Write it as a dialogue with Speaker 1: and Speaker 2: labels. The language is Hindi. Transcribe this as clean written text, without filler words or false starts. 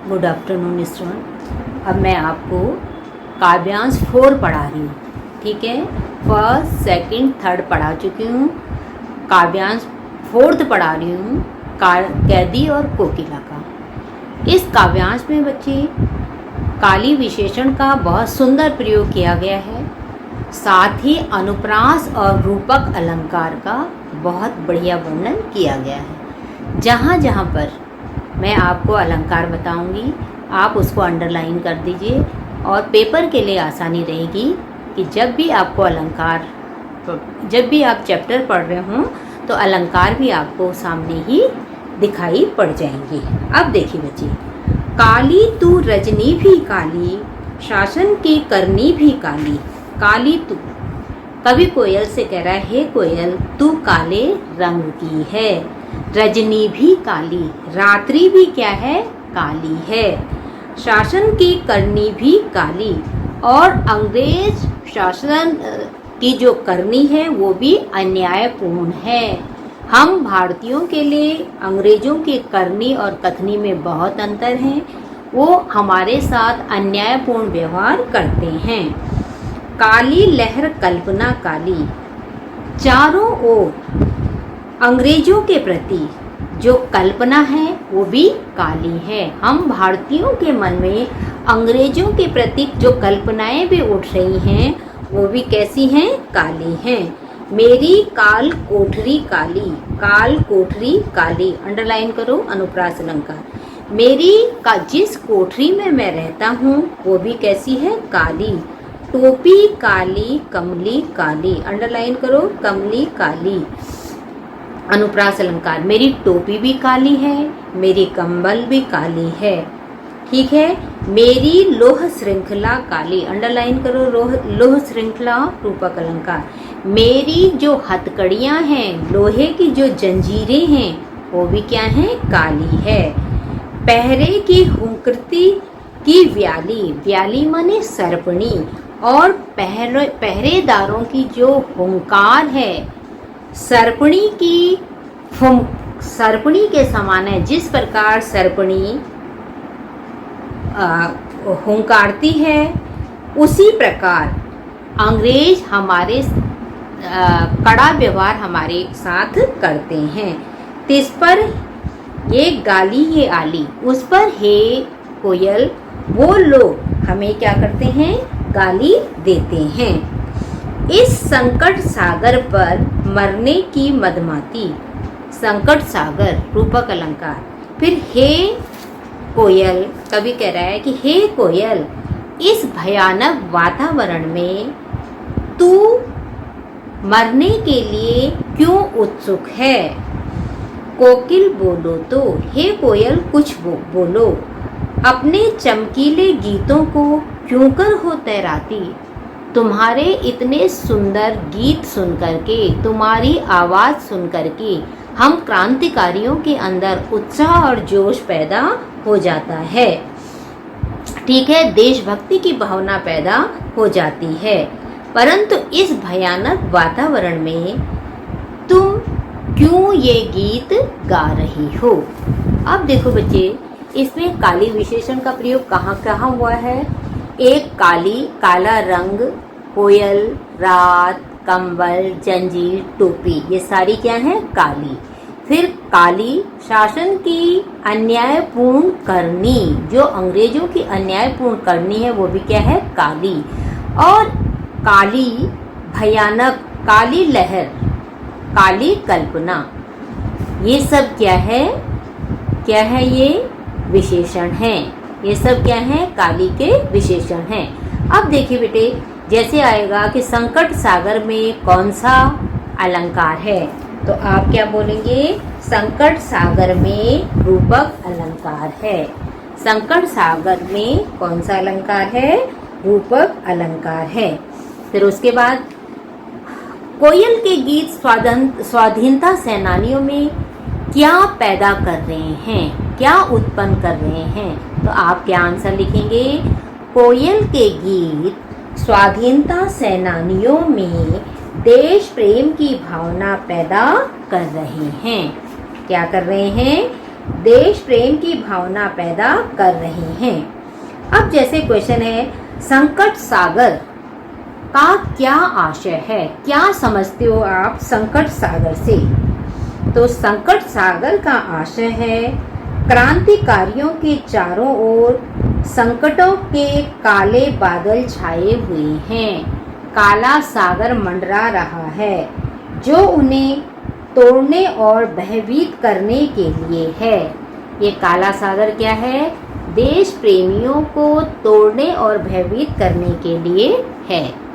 Speaker 1: Good afternoon student. अब मैं आपको काव्यांश 4 पढ़ा रही हूँ। ठीक है, फर्स्ट सेकंड थर्ड पढ़ा चुकी हूँ, काव्यांश 4th पढ़ा रही हूँ, कैदी और कोकिला का। इस काव्यांश में बच्चे काली विशेषण का बहुत सुंदर प्रयोग किया गया है, साथ ही अनुप्रास और रूपक अलंकार का बहुत बढ़िया वर्णन किया गया है। जहाँ जहाँ पर मैं आपको अलंकार बताऊंगी आप उसको अंडरलाइन कर दीजिए, और पेपर के लिए आसानी रहेगी कि जब भी आपको अलंकार, जब भी आप चैप्टर पढ़ रहे हों तो अलंकार भी आपको सामने ही दिखाई पड़ जाएंगे। अब देखिए बच्चे, काली तू रजनी भी काली, शासन की करनी भी काली। काली तू, कवि कोयल से कह रहा है, हे कोयल तू काले रंग की है, रजनी भी काली, रात्रि भी क्या है, काली है, शासन की करनी भी काली, और अंग्रेज शासन की जो करनी है वो भी अन्यायपूर्ण है। हम भारतीयों के लिए अंग्रेजों की करनी और कथनी में बहुत अंतर है, वो हमारे साथ अन्यायपूर्ण व्यवहार करते हैं। काली लहर कल्पना काली, चारों ओर अंग्रेजों के प्रति जो कल्पना है वो भी काली है। हम भारतीयों के मन में अंग्रेजों के प्रति जो कल्पनाएं भी उठ रही हैं वो भी कैसी हैं, काली हैं। मेरी काल कोठरी काली, काल कोठरी काली, अंडरलाइन करो अनुप्रास अलंकार। मेरी का जिस कोठरी में मैं रहता हूँ वो भी कैसी है, काली। टोपी काली, कमली काली, अंडरलाइन करो कमली काली, अनुप्रास अलंकार। मेरी टोपी भी काली है, मेरी कंबल भी काली है। ठीक है, मेरी लोह श्रृंखला काली, अंडरलाइन करो लोह श्रृंखला रूपक अलंकार। मेरी जो हथकड़ियाँ हैं, लोहे की जो जंजीरें हैं वो भी क्या हैं, काली है। पहरे की हुंकृति की व्याली, व्याली माने सरपणी, और पहरेदारों की जो हुंकार है सरपणी की, सरपणी के समान है। जिस प्रकार सरपणी हुंकारती है उसी प्रकार अंग्रेज हमारे कड़ा व्यवहार हमारे साथ करते हैं। तिस पर ये गाली ये आली, उस पर हे कोयल, वो लोग हमें क्या करते हैं, गाली देते हैं। इस संकट सागर पर मरने की मदमाती, संकट सागर रूपक अलंकार। फिर हे कोयल, कवि कह रहा है कि हे कोयल इस भयानक वातावरण में तू मरने के लिए क्यों उत्सुक है। कोकिल बोलो तो, हे कोयल कुछ बोलो, अपने चमकीले गीतों को क्यों कर हो तैराती। तुम्हारे इतने सुंदर गीत सुन करके, तुम्हारी आवाज़ सुन करके हम क्रांतिकारियों के अंदर उत्साह और जोश पैदा हो जाता है। ठीक है, देशभक्ति की भावना पैदा हो जाती है, परंतु इस भयानक वातावरण में तुम क्यों ये गीत गा रही हो। अब देखो बच्चे, इसमें काली विशेषण का प्रयोग कहाँ कहाँ हुआ है। एक काली, काला रंग, कोयल, रात, कंबल, जंजीर, टोपी, ये सारी क्या है, काली। फिर काली, शासन की अन्यायपूर्ण करनी, जो अंग्रेजों की अन्यायपूर्ण करनी है वो भी क्या है, काली। और काली भयानक, काली लहर, काली कल्पना, ये सब क्या है, क्या है, ये विशेषण हैं। ये सब क्या है, काली के विशेषण हैं। अब देखिए बेटे, जैसे आएगा कि संकट सागर में कौन सा अलंकार है, तो आप क्या बोलेंगे, संकट सागर में रूपक अलंकार है। संकट सागर में कौन सा अलंकार है, रूपक अलंकार है। फिर उसके बाद कोयल के गीत स्वाधीनता सेनानियों में क्या पैदा कर रहे हैं, क्या उत्पन्न कर रहे हैं, तो आप क्या आंसर लिखेंगे, कोयल के गीत स्वाधीनता सेनानियों में देश प्रेम की भावना पैदा कर रहे हैं। क्या कर रहे हैं, देश प्रेम की भावना पैदा कर रहे हैं। अब जैसे क्वेश्चन है, संकट सागर का क्या आशय है? क्या समझते हो आप संकट सागर से? तो संकट सागर का आशय है, क्रांतिकारियों के चारों ओर संकटों के काले बादल छाए हुए हैं। काला सागर मंडरा रहा है जो उन्हें तोड़ने और भयभीत करने के लिए है। ये काला सागर क्या है? देश प्रेमियों को तोड़ने और भयभीत करने के लिए है।